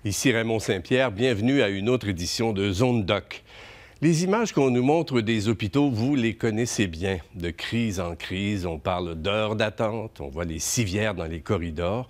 Ici Raymond Saint-Pierre, bienvenue à une autre édition de Zone Doc. Les images qu'on nous montre des hôpitaux, vous les connaissez bien. De crise en crise, on parle d'heures d'attente, on voit les civières dans les corridors.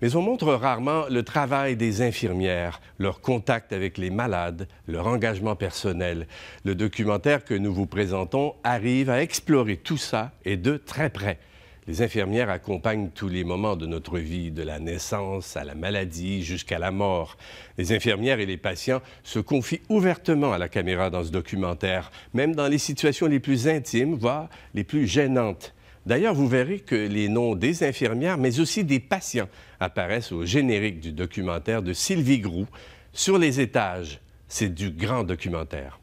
Mais on montre rarement le travail des infirmières, leur contact avec les malades, leur engagement personnel. Le documentaire que nous vous présentons arrive à explorer tout ça et de très près. Les infirmières accompagnent tous les moments de notre vie, de la naissance à la maladie jusqu'à la mort. Les infirmières et les patients se confient ouvertement à la caméra dans ce documentaire, même dans les situations les plus intimes, voire les plus gênantes. D'ailleurs, vous verrez que les noms des infirmières, mais aussi des patients, apparaissent au générique du documentaire de Sylvie Groux, Sur les étages. C'est du grand documentaire.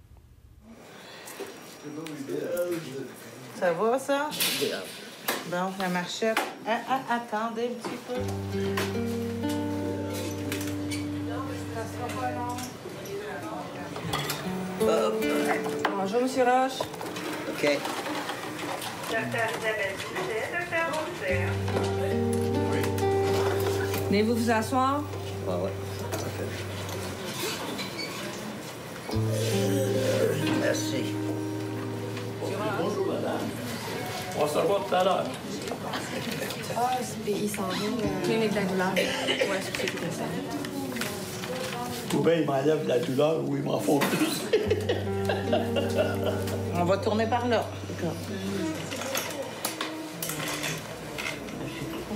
Ça va, ça? Bon, la marchette. Attendez un petit peu. Ça sera pas long. Bonjour, M. Roche. OK. Docteur Isabelle Boucher, docteur Boucher. Venez-vous vous asseoir? Ah ouais. OK. Merci. Bonjour, madame. On va se revoir tout à l'heure. Ah, il s'en vient. Clinique de la douleur. Ouais, c'est tout ça. Ou bien ils m'enlèvent la douleur ou ils m'en font plus. On va tourner par là.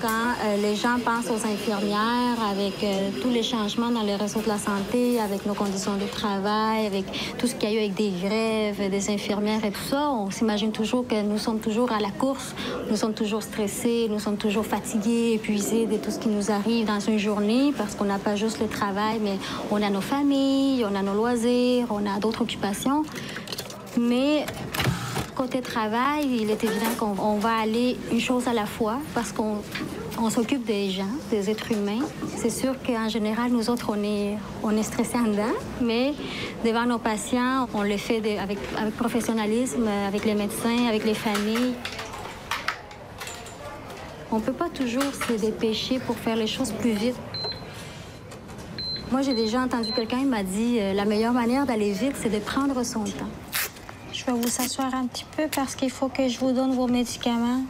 Quand les gens pensent aux infirmières, avec tous les changements dans les réseaux de la santé, avec nos conditions de travail, avec tout ce qu'il y a eu avec des grèves, des infirmières et tout ça, on s'imagine toujours que nous sommes toujours à la course, nous sommes toujours stressés, nous sommes toujours fatigués, épuisés de tout ce qui nous arrive dans une journée, parce qu'on n'a pas juste le travail, mais on a nos familles, on a nos loisirs, on a d'autres occupations. Mais côté travail, il est évident qu'on va aller une chose à la fois parce qu'on s'occupe des gens, des êtres humains. C'est sûr qu'en général, nous autres, on est stressés en dedans, mais devant nos patients, on le fait avec professionnalisme, avec les médecins, avec les familles. On ne peut pas toujours se dépêcher pour faire les choses plus vite. Moi, j'ai déjà entendu quelqu'un qui m'a dit la meilleure manière d'aller vite, c'est de prendre son temps. Je vais vous asseoir un petit peu parce qu'il faut que je vous donne vos médicaments.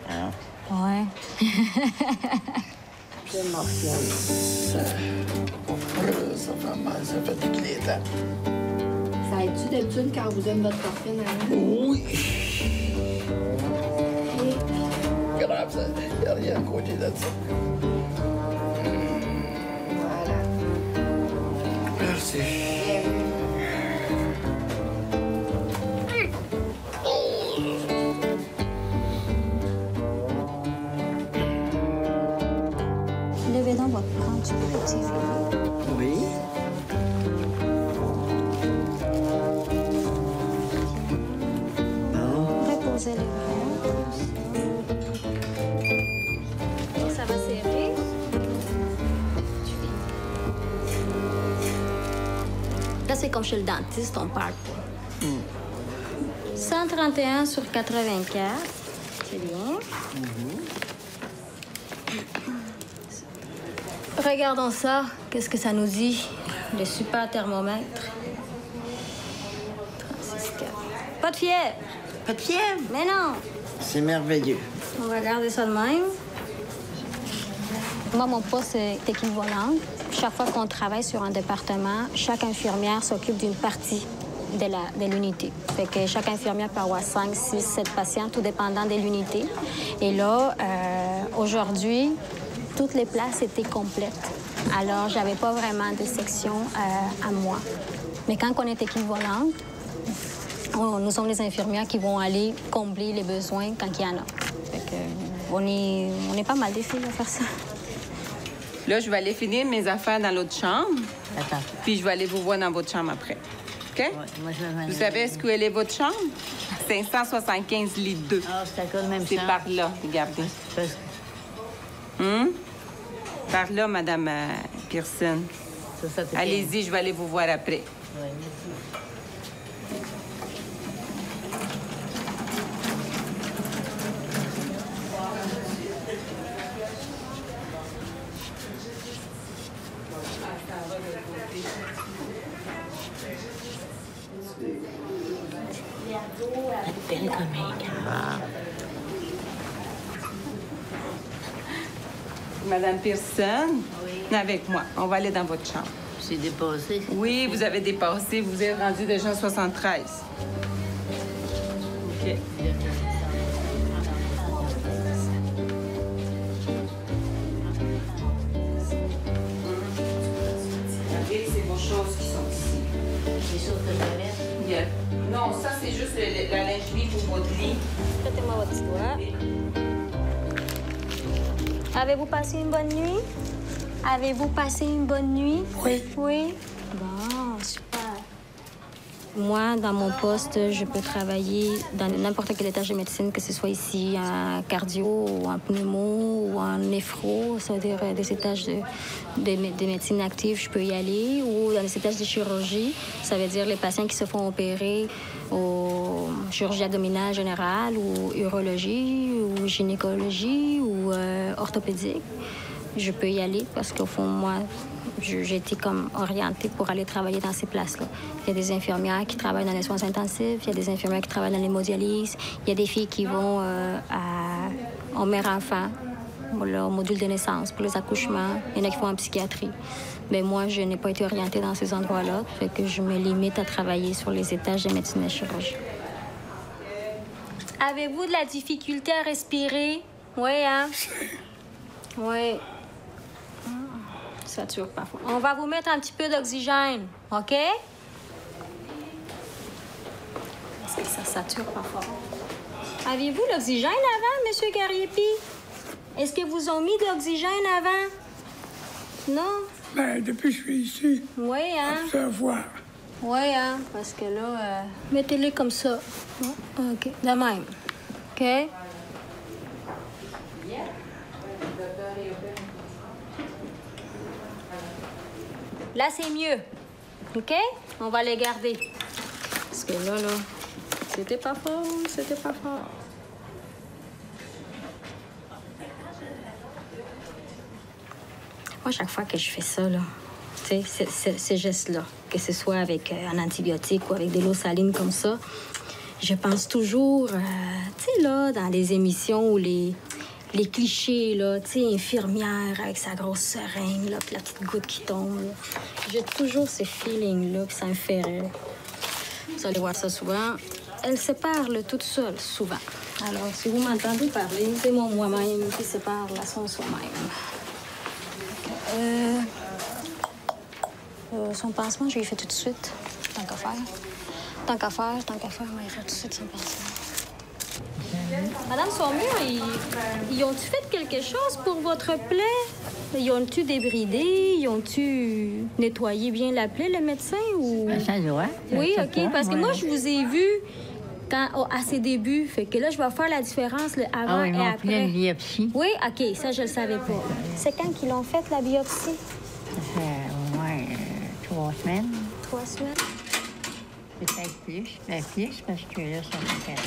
Hein? Ouais. J'aime morphine. Ça fait mal, ça fatigue les dents. Ça aide-tu d'habitude quand vous donnez votre morphine à Oui. Grave, ça. Il n'y a rien à côté de ça. Voilà. Merci. Levez donc votre bras un petit peu, petit Philippe. Oui. Reposez les bras. Ça va serrer. Là, c'est comme chez le dentiste, on parle pas. 131 sur 84. C'est bien. Regardons ça. Qu'est-ce que ça nous dit? Le super thermomètre. 36,4. Pas de fièvre. Pas de fièvre. Mais non. C'est merveilleux. On va garder ça de même. Moi, mon poste est équivalent. Chaque fois qu'on travaille sur un département, chaque infirmière s'occupe d'une partie de l'unité. Fait que chaque infirmière peut avoir 5, 6, 7 patients, tout dépendant de l'unité. Et là, aujourd'hui, toutes les places étaient complètes. Alors, j'avais pas vraiment de section à moi. Mais quand on est équivalente, nous sommes les infirmières qui vont aller combler les besoins quand il y en a. Fait que, on est pas mal des filles à faire ça. Là, je vais aller finir mes affaires dans l'autre chambre. Attends. Puis je vais aller vous voir dans votre chambre après. OK? Ouais, moi, je vais Vous savez où est votre chambre? 575 litres 2. Ah, c'est à cause de même C'est chambre. par là, regardez. Parce que Par là, Madame Pearson. ça, t'es Allez-y, je vais aller vous voir après. Ouais, merci. Belle comme un gars. Madame Pearson, venez avec moi. On va aller dans votre chambre. C'est dépassé. Oui, vous avez dépassé. Vous êtes rendu déjà 73. OK. Regardez, c'est vos choses qui sont ici. Les choses de toilette. Yeah. Non, ça, c'est juste la lingerie pour votre lit. Prêtez-moi votre petit doigt. Avez-vous passé une bonne nuit? Avez-vous passé une bonne nuit? Oui. Oui? Bon, super. Moi, dans mon poste, je peux travailler dans n'importe quel étage de médecine, que ce soit ici en cardio ou en pneumo ou en néphro, c'est-à-dire des étages de médecine active, je peux y aller, ou dans les étages de chirurgie, ça veut dire les patients qui se font opérer au chirurgie abdominale générale ou urologie ou gynécologie ou orthopédique. Je peux y aller parce qu'au fond, moi, j'ai été comme orientée pour aller travailler dans ces places-là. Il y a des infirmières qui travaillent dans les soins intensifs, il y a des infirmières qui travaillent dans l'hémodialyse, il y a des filles qui vont en mère-enfant, au module de naissance, pour les accouchements. Il y en a qui font en psychiatrie. Mais moi, je n'ai pas été orientée dans ces endroits-là, fait que je me limite à travailler sur les étages de médecine et chirurgie. Avez-vous de la difficulté à respirer? Oui, hein? Oui. Ça sature parfois. On va vous mettre un petit peu d'oxygène, OK? Parce que ça sature parfois. Avez-vous l'oxygène avant, Monsieur Gariepi? Est-ce que vous ont mis de l'oxygène avant? Non? Ben, depuis que je suis ici, Oui, hein? à voir. Oui, hein? Parce que là, mettez-les comme ça. OK. De même. OK? Là, c'est mieux. OK? On va les garder. Parce que là, c'était pas fort, c'était pas fort. Moi, chaque fois que je fais ça, là, tu sais, ces gestes-là, que ce soit avec un antibiotique ou avec de l'eau saline comme ça, je pense toujours, tu sais, là, dans les émissions où les clichés, là, tu sais, infirmière avec sa grosse seringue, là, puis la petite goutte qui tombe, là. J'ai toujours ce feeling-là, puis ça me fait rire. Vous allez voir ça souvent. Elle se parle toute seule, souvent. Alors, si vous m'entendez parler, c'est moi-même qui se parle à soi-même. Son pansement, je lui ai fait tout de suite. Tant qu'à faire, on va lui faire tout de suite son pansement. Madame Saumur, ils ont-tu fait quelque chose pour votre plaie? Ils ont-tu débridé? Ils ont-tu nettoyé bien la plaie, le médecin? Ou... Ça doit. Oui, ça OK. doit, Parce que ouais. moi, je vous ai vu à ses débuts. Fait que là, je vais faire la différence le avant Ah oui, et mon après. plein de biopsie. Oui, OK. Ça, je le savais pas. C'est quand qu'ils l'ont fait, la biopsie? Ça fait au moins 3 semaines. 3 semaines? Peut-être plus. Ben, plus, parce que là, ça fait 4.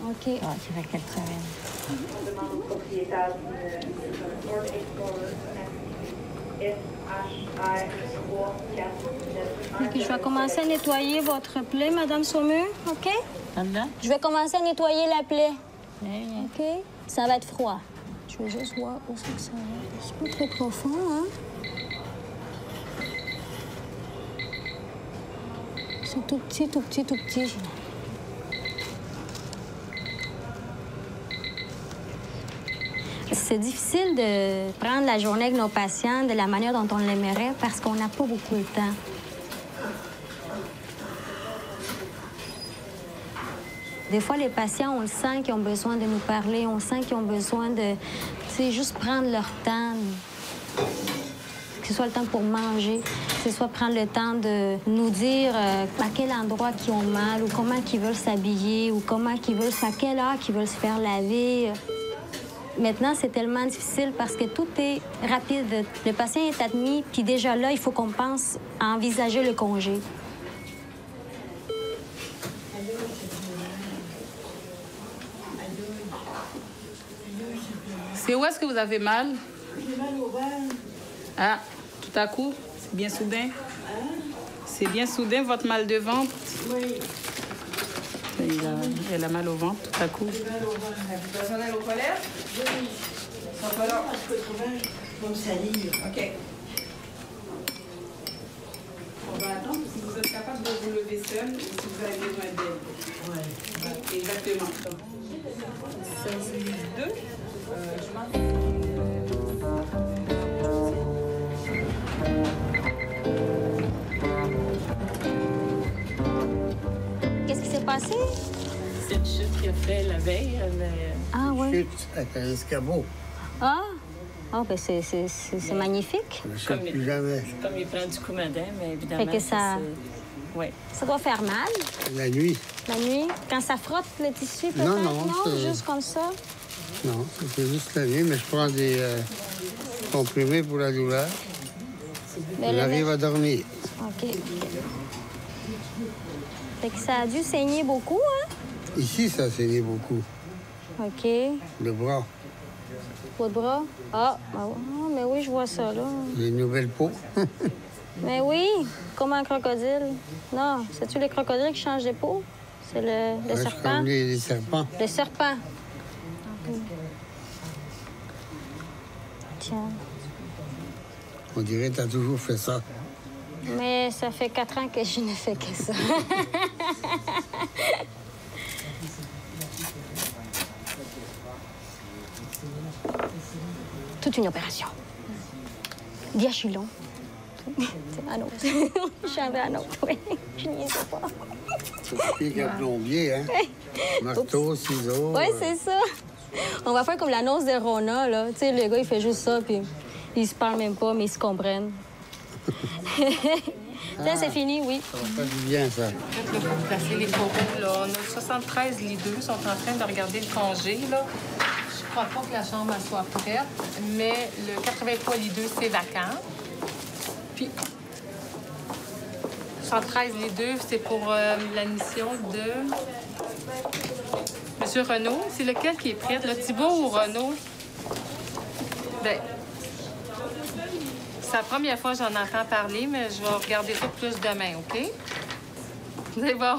OK. Ouais, ça fait 4 semaines. On demande au propriétaire du Ford Explorer SHR 349. OK, je vais commencer à nettoyer votre plaie, Madame Saumur. OK? Là-dedans? Je vais commencer à nettoyer la plaie. Oui, OK? Ça va être froid. Je vais juste voir où c'est que ça va. C'est pas trop profond, hein? C'est tout petit, tout petit, tout petit. C'est difficile de prendre la journée avec nos patients de la manière dont on l'aimerait parce qu'on n'a pas beaucoup de temps. Des fois, les patients, on le sent qu'ils ont besoin de nous parler, on sent qu'ils ont besoin de, tu sais, juste prendre leur temps. Que ce soit le temps pour manger, que ce soit prendre le temps de nous dire à quel endroit qu'ils ont mal ou comment qu'ils veulent s'habiller ou comment qu'ils veulent, à quelle heure qu'ils veulent se faire laver. Maintenant, c'est tellement difficile parce que tout est rapide. Le patient est admis, puis déjà là, il faut qu'on pense à envisager le congé. C'est où est-ce que vous avez mal? J'ai mal au ventre. Ah, tout à coup, c'est bien soudain. C'est bien soudain, votre mal de ventre? Oui. Elle a mal au ventre tout à coup. Vous avez besoin d'aller aux toilettes? Oui. Ils sont pas là. Je peux trouver. Je vais me salir. OK. On va attendre si vous êtes capable de vous lever seul ou si vous avez besoin d'aide. Oui. Exactement. 2. Je m'en... Qu'est-ce qui s'est passé? C'est une chute qu'il a fait la veille. Ah oui. Chute avec un escabeau. Ah, ben c'est magnifique. Je ne chute plus jamais. Comme il prend du coumadin, mais évidemment... Fait que ça... Oui. Ça doit faire mal, La nuit. la nuit, quand ça frotte le tissu, peut-être? Non, c'est- juste comme ça? Non, c'était juste la nuit, mais je prends des comprimés pour la douleur. Mais J'arrive à dormir. OK. Fait que ça a dû saigner beaucoup, hein? Ici, ça saignait beaucoup. OK. Le bras. Votre bras? Ah, mais oui, je vois ça, là. J'ai une nouvelle peau. Mais oui, comme un crocodile. Non, c'est-tu les crocodiles qui changent de peau? C'est le Ouais, c'est serpent? comme les serpents. Le serpent. Tiens. On dirait que tu as toujours fait ça. Mais ça fait 4 ans que je ne fais que ça. Toute une opération. Diachylon. C'est un autre. Je suis un autre, oui. Je n'y sais pas. C'est qu'un plombier, hein? Marteau, ciseaux. Oui, c'est ça. On va faire comme l'annonce de Rona, là. Tu sais, le gars, il fait juste ça, puis ils se parlent même pas, mais ils se comprennent. Là, c'est fini, oui. Ça va faire du bien, ça. Là, pour placer les coraux, là, on a 73 leaders, ils sont en train de regarder le congé, là. Je crois pas que la chambre elle soit prête, mais le 83 leaders, c'est vacant. Puis, 113 leaders, c'est pour l'admission de Monsieur Renaud. C'est lequel qui est prêt, là, Thibault ou Renaud? Bien, c'est la première fois que j'en entends parler, mais je vais regarder ça plus demain, OK? C'est bon.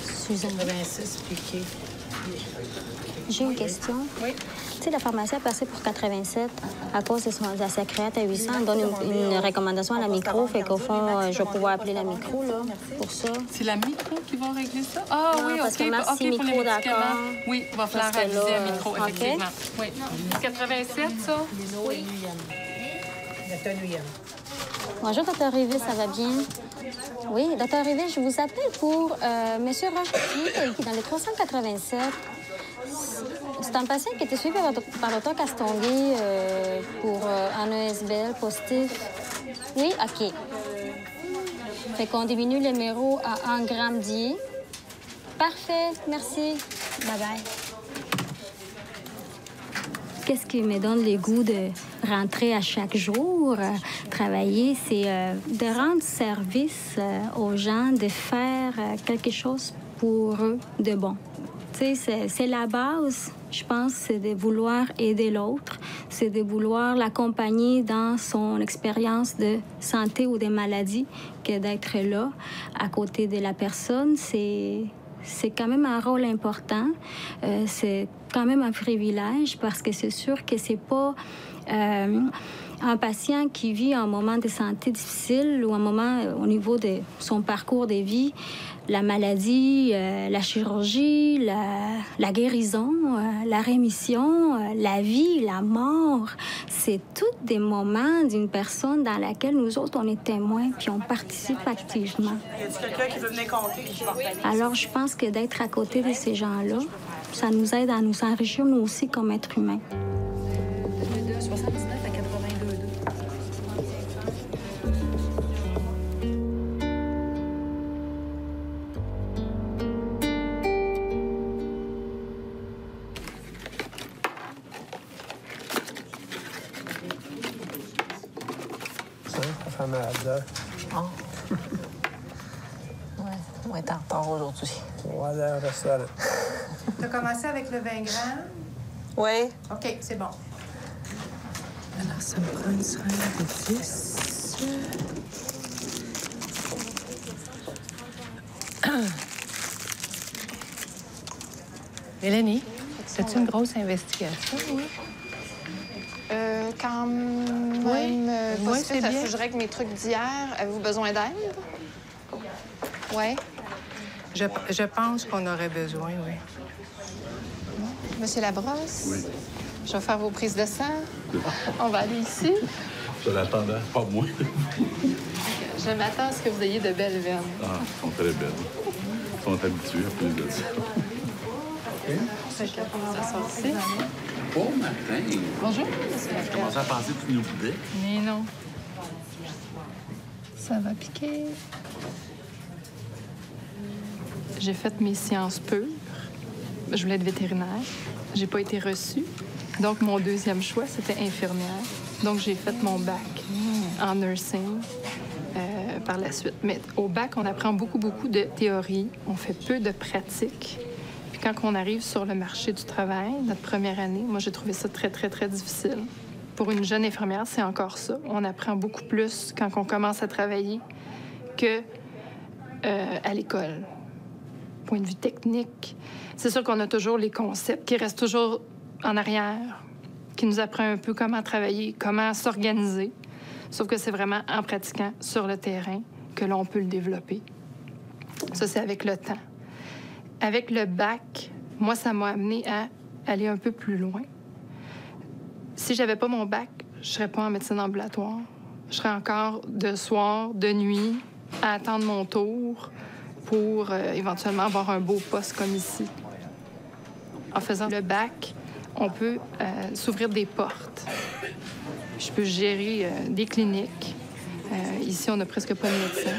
Suzanne, 86 piqué. j'ai une question. Oui. Tu sais, la pharmacie a passé pour 87 à cause de sa créate à 800. Elle donne une recommandation à la micro, fait qu'au fond, je vais pouvoir appeler la micro, là, pour ça. C'est la micro qui va régler ça? Ah Non, oui, parce OK. que Marcy OK, pour les micro, médicaments. d'accord. Oui, il va falloir Parce que aviser là, un micro, OK. effectivement. Oui. 87, ça? Oui. Docteur Nguyen. Bonjour, Dr. Rivet, ça va bien? Oui, Dr. Rivet, je vous appelle pour M. Rochetier, qui est dans le 387. C'est un patient qui était suivi par Dr. Castonguay pour un ESBL positif. Oui? OK. Fait qu'on diminue le numéro à 1 gramme d'I. Parfait, merci. Bye-bye. Qu'est-ce qui me donne le goût de rentrer à chaque jour, travailler, c'est de rendre service aux gens, de faire quelque chose pour eux de bon. Tu sais, c'est la base, je pense, c'est de vouloir aider l'autre, c'est de vouloir l'accompagner dans son expérience de santé ou de maladie, que d'être là à côté de la personne, c'est quand même un rôle important. C'est quand même un privilège parce que c'est sûr que c'est pas un patient qui vit un moment de santé difficile ou un moment au niveau de son parcours de vie, la maladie, la chirurgie, la guérison, la rémission, la vie, la mort. C'est tous des moments d'une personne dans laquelle nous autres, on est témoins puis on participe activement. Y a-t-il quelqu'un qui veut venir compter? Alors, je pense que d'être à côté de ces gens-là, ça nous aide à nous enrichir, nous aussi, comme êtres humains. De 79 à 82. Ça fait mal. Oh. Ouais, on est en retard aujourd'hui. Voilà, reste là. Tu as commencé avec le 20 grammes? Oui. OK, c'est bon. Alors, ça me prend une seringue de 10. Mélanie, c'est une grosse investigation, oui? Quand même, Oui, pas c'est ça bien. faut que je règle mes trucs d'hier. Avez-vous besoin d'aide? Oui. Je pense qu'on aurait besoin, oui. Monsieur Labrosse? Oui. Je vais faire vos prises de sang. On va aller ici. Je l'attendais, pas moi. Je m'attends à ce que vous ayez de belles veines. Ah, ils sont très belles. Ils sont habitués à plus de ça. Ça ici. Bon matin! Bonjour. Je commençais à penser que tu nous boudais. Mais non. Ça va piquer. J'ai fait mes sciences pures. Je voulais être vétérinaire. J'ai pas été reçue. Donc, mon deuxième choix, c'était infirmière. Donc, j'ai fait mon bac en nursing par la suite. Mais au bac, on apprend beaucoup de théorie. On fait peu de pratique. Puis quand on arrive sur le marché du travail, notre première année, moi, j'ai trouvé ça très, très, très difficile. Pour une jeune infirmière, c'est encore ça. On apprend beaucoup plus quand on commence à travailler que à l'école. Point de vue technique, c'est sûr qu'on a toujours les concepts qui restent toujours en arrière, qui nous apprend un peu comment travailler, comment s'organiser. Sauf que c'est vraiment en pratiquant sur le terrain que l'on peut le développer. Ça, c'est avec le temps. Avec le bac, moi, ça m'a amené à aller un peu plus loin. Si j'avais pas mon bac, je serais pas en médecine ambulatoire. Je serais encore de soir, de nuit, à attendre mon tour pour éventuellement avoir un beau poste comme ici. En faisant le bac, on peut s'ouvrir des portes. Je peux gérer des cliniques. Ici, on n'a presque pas de médecin.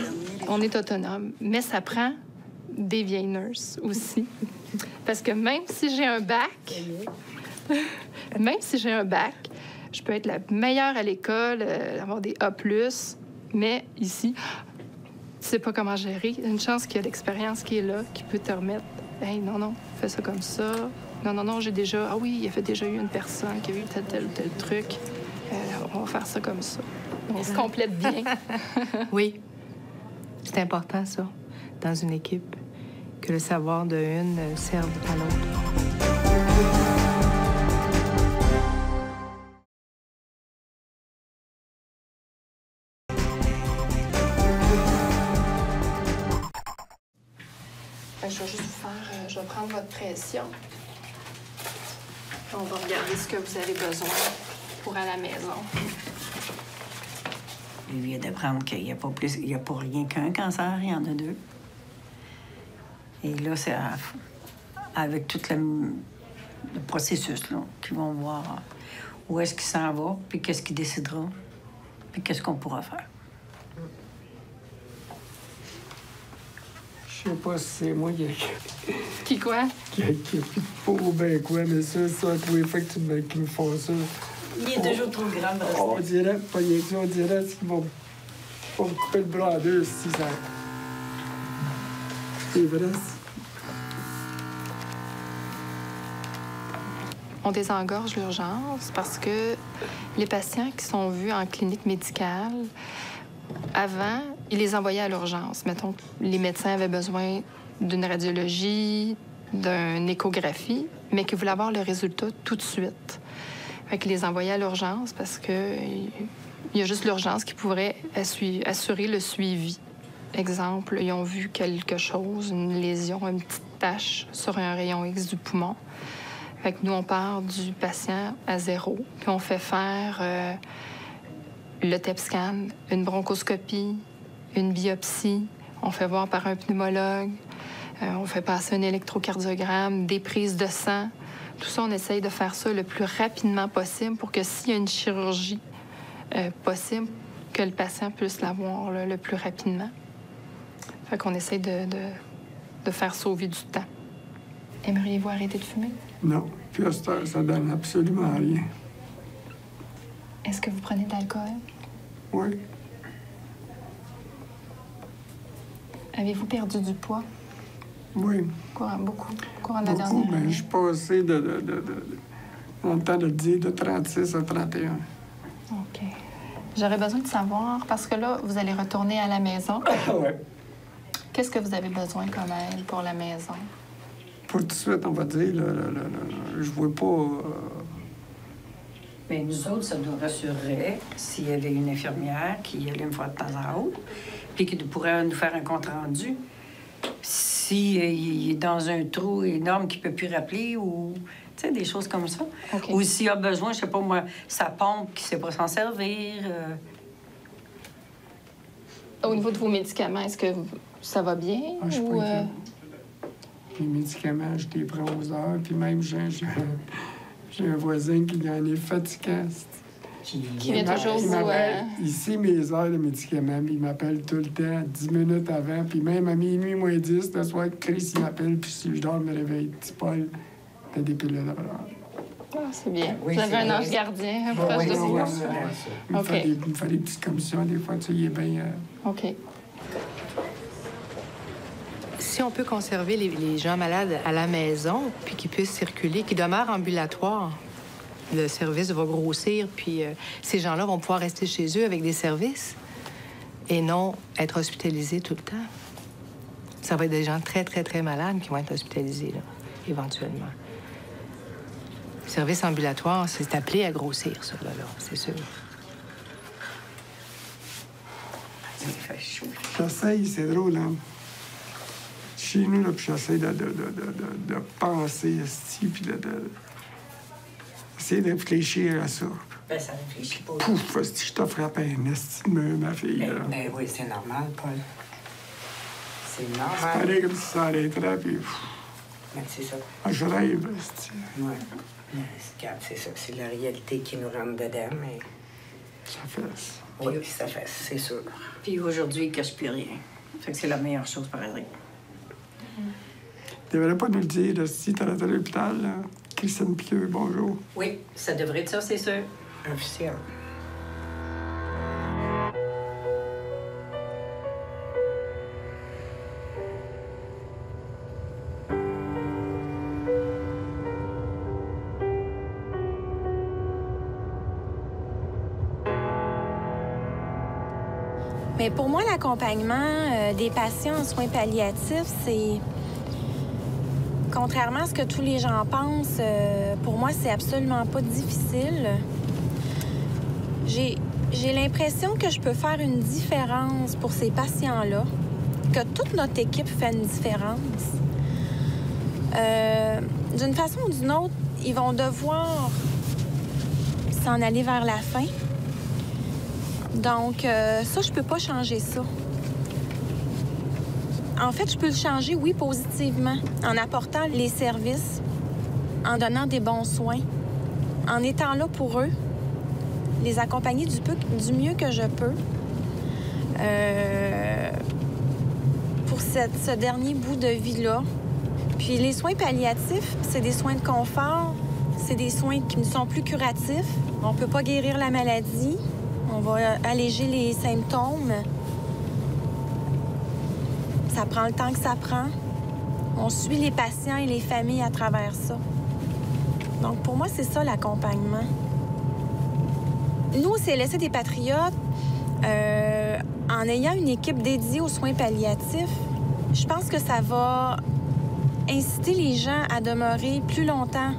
On est autonome, mais ça prend des vieilles nurses aussi. Parce que même si j'ai un bac, je peux être la meilleure à l'école, avoir des A+, mais ici, tu sais pas comment gérer. Une chance qu'il y a l'expérience qui est là, qui peut te remettre. Hey, non, fais ça comme ça. Non, j'ai déjà. Ah oui, il y avait déjà eu une personne qui a eu tel truc. On va faire ça comme ça. On se complète bien. Oui. C'est important, ça, dans une équipe, que le savoir de une serve à l'autre. Je vais juste vous faire... je vais prendre votre pression. On va regarder ce que vous avez besoin pour à la maison. Il vient d'apprendre qu'il n'y a pas rien qu'un cancer, il y en a deux. Et là, c'est avec tout le processus, là, qu'ils vont voir où est-ce qu'il s'en va, puis qu'est-ce qu'il décidera, puis qu'est-ce qu'on pourra faire. Je sais pas si c'est moi Qui quoi? Qui a plus de peau ou ben quoi, mais ça, tous les fois que qu'ils me font ça. Il est toujours trop grand, on dirait, pas rien que ça, on dirait qu'ils vont me couper le bras en deux si ça. C'est vrai. On désengorge l'urgence parce que les patients qui sont vus en clinique médicale, avant, ils les envoyaient à l'urgence. Mettons que les médecins avaient besoin d'une radiologie, d'une échographie, mais qu'ils voulaient avoir le résultat tout de suite. Fait qu'ils les envoyaient à l'urgence parce qu'il y a juste l'urgence qui pourrait assurer le suivi. Exemple, ils ont vu quelque chose, une lésion, une petite tache sur un rayon X du poumon. Fait que nous, on part du patient à zéro, puis on fait faire le TEP scan, une bronchoscopie, une biopsie. On fait voir par un pneumologue. On fait passer un électrocardiogramme, des prises de sang. Tout ça, on essaye de faire ça le plus rapidement possible pour que s'il y a une chirurgie possible, que le patient puisse l'avoir le plus rapidement. Fait qu'on essaye de faire sauver du temps. Aimeriez-vous arrêter de fumer? Non. Puis à cette heure, ça donne absolument rien. Est-ce que vous prenez de l'alcool? Oui. Avez-vous perdu du poids? Oui. Beaucoup. Courant de la dernière Beaucoup, mais je suis passé en temps de dire de 36 à 31. OK. J'aurais besoin de savoir, parce que là, vous allez retourner à la maison. Oui. Qu'est-ce que vous avez besoin comme aide pour la maison? Pour tout de suite, on va dire, je vois pas... Mais nous autres, ça nous rassurerait s'il y avait une infirmière qui allait me voir de temps à autre, puis qui pourrait nous faire un compte-rendu. S'il est dans un trou énorme qu'il ne peut plus rappeler ou... Tu sais, des choses comme ça. Okay. Ou s'il a besoin, je sais pas moi, sa pompe qui ne sait pas s'en servir. Au niveau de vos médicaments, est-ce que ça va bien? Ah, je suis ou, pas inquiète. Les médicaments, je les prends aux heures, puis même j'ai un voisin qui en est fatiguant. Qui vient toujours il vous... m'appelle, il sait mes heures de médicaments, puis il m'appelle tout le temps, 10 minutes avant, puis même à minuit moins 10, le soir, Chris, il m'appelle, puis si je dors, il me réveille. Petit Paul, t'as des pilules à prendre. Ah, c'est bien. Oui, vous avez un ange gardien proche de vous. Il me fait des petites commissions, des fois, tu sais, il est bien... OK. Si on peut conserver les gens malades à la maison, puis qu'ils puissent circuler, qu'ils demeurent ambulatoires, le service va grossir, puis ces gens-là vont pouvoir rester chez eux avec des services et non être hospitalisés tout le temps. Ça va être des gens très, très, très malades qui vont être hospitalisés, là, éventuellement. Le service ambulatoire, c'est appelé à grossir, ça, là, c'est sûr. J'essaye, c'est drôle, hein? Chez nous, là, puis j'essaie de penser, puis essayer de réfléchir à ça. Ben, ça réfléchit pas. Pouf, si je t'ai frappé un estime, ma fille. Ben oui, c'est normal, Paul. C'est C'est normal. pareil comme si ça arrêterait, puis... Mais c'est ça. Ah, je rêve, c'est... Ouais. Regarde, c'est ça. C'est la réalité qui nous rentre dedans, mais... Ça fesse. Oui, ça fesse, c'est sûr. Puis aujourd'hui, il ne cache plus rien. Fait que c'est la meilleure chose, par exemple. Tu devrais pas nous le dire, là, si t'es à l'hôpital, là. Christine Pieux, bonjour. Oui, ça devrait être ça, c'est sûr. Officiel. Mais pour moi, l'accompagnement des patients en soins palliatifs, c'est... Contrairement à ce que tous les gens pensent, pour moi, c'est absolument pas difficile. J'ai l'impression que je peux faire une différence pour ces patients-là, que toute notre équipe fait une différence. D'une façon ou d'une autre, ils vont devoir s'en aller vers la fin. Donc, ça, je peux pas changer ça. En fait, je peux le changer, oui, positivement, en apportant les services, en donnant des bons soins, en étant là pour eux, les accompagner du mieux que je peux pour ce dernier bout de vie-là. Puis les soins palliatifs, c'est des soins de confort, c'est des soins qui ne sont plus curatifs. On peut pas guérir la maladie, on va alléger les symptômes. Ça prend le temps que ça prend. On suit les patients et les familles à travers ça. Donc, pour moi, c'est ça, l'accompagnement. Nous, au CLSC des Patriotes, en ayant une équipe dédiée aux soins palliatifs, je pense que ça va inciter les gens à demeurer plus longtemps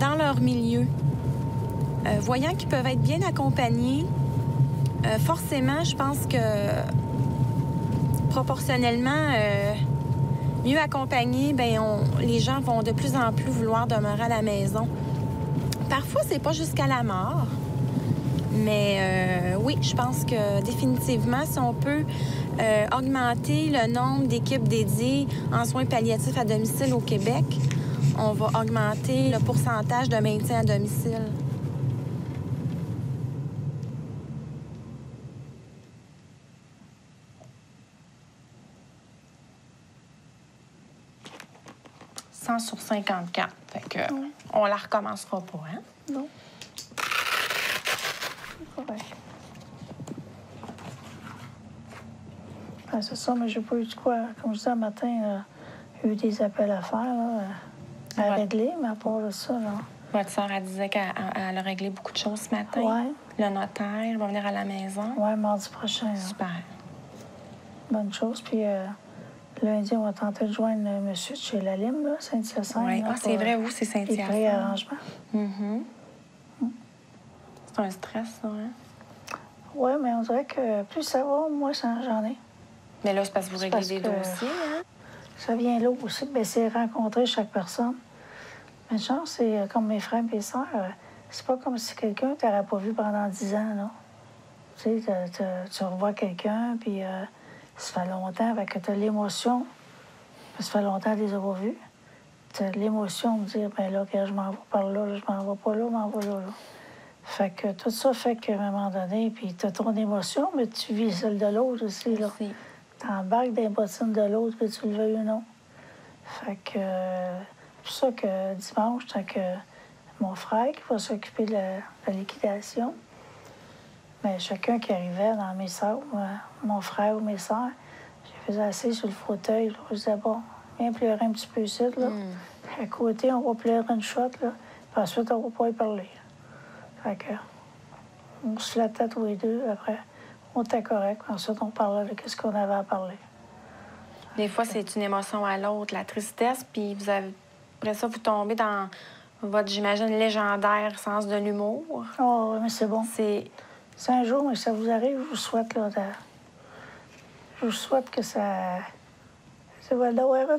dans leur milieu. Voyant qu'ils peuvent être bien accompagnés, forcément, je pense que proportionnellement mieux accompagnés, les gens vont de plus en plus vouloir demeurer à la maison. Parfois, c'est pas jusqu'à la mort, mais oui, je pense que définitivement, si on peut augmenter le nombre d'équipes dédiées en soins palliatifs à domicile au Québec, on va augmenter le pourcentage de maintien à domicile. Sur 54. Fait que on la recommencera pas, hein? Non. Ouais. C'est ça, mais j'ai pas eu de quoi. Comme je disais, un matin, il y a eu des appels à faire, là, à régler, mais à part de ça, là. Votre soeur, elle disait qu'elle a réglé beaucoup de choses ce matin. Oui. Le notaire va venir à la maison. Oui, mardi prochain. Super. Bonne chose. Puis Lundi, on va tenter de joindre un monsieur de chez La Lime, là, Saint-Hyacinthe. Oui, c'est vrai, vous, c'est Saint-Hyacinthe. Les préarrangements. C'est un stress, ça, hein? Oui, mais on dirait que plus ça va, moins j'en ai. Mais là, c'est parce que vous réglez des dossiers, hein? Ça vient là aussi, bien, c'est rencontrer chaque personne. Mais genre, c'est comme mes frères et mes sœurs, c'est pas comme si quelqu'un t'aurait pas vu pendant 10 ans, là. Tu sais, tu revois quelqu'un, puis ça fait longtemps, fait que tu as l'émotion. Ça fait longtemps que je les ai pas vus. Tu as l'émotion de dire, bien là, je m'en vais par là, je m'en vais pas là, je m'en vais là. Fait que tout ça fait qu'à un moment donné, puis tu as ton émotion, mais tu vis celle de l'autre aussi, là. Tu embarques dans les bottines de l'autre, que tu le veuilles ou non. Fait que c'est pour ça que dimanche, tant que mon frère qui va s'occuper de la liquidation, mais chacun qui arrivait dans mes sœurs, mon frère ou mes sœurs, je les faisais assis sur le fauteuil. Là. Je disais, bon, viens pleurer un petit peu ici, là. À côté, on va pleurer une shot, là. Puis ensuite, on va pas y parler. Fait que, on se flattait tous les deux. Après, on était correct. Ensuite, on parlait de ce qu'on avait à parler. Des fois, c'est une émotion à l'autre, la tristesse, puis vous avez... après ça, vous tombez dans votre, j'imagine, légendaire sens de l'humour. Oh, oui, mais c'est bon. C'est un jour, mais ça vous arrive, je vous souhaite, là, je vous souhaite que ça va l'avoir.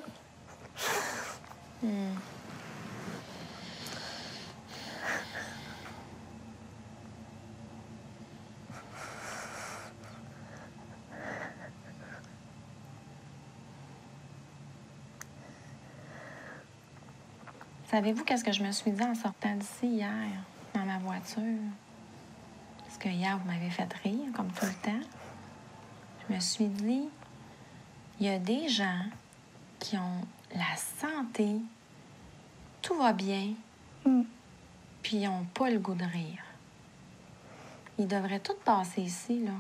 Savez-vous qu'est-ce que je me suis dit en sortant d'ici hier, dans ma voiture? Parce que hier, vous m'avez fait rire, comme tout le temps. Je me suis dit, il y a des gens qui ont la santé, tout va bien, puis ils n'ont pas le goût de rire. Ils devraient tous passer ici, là.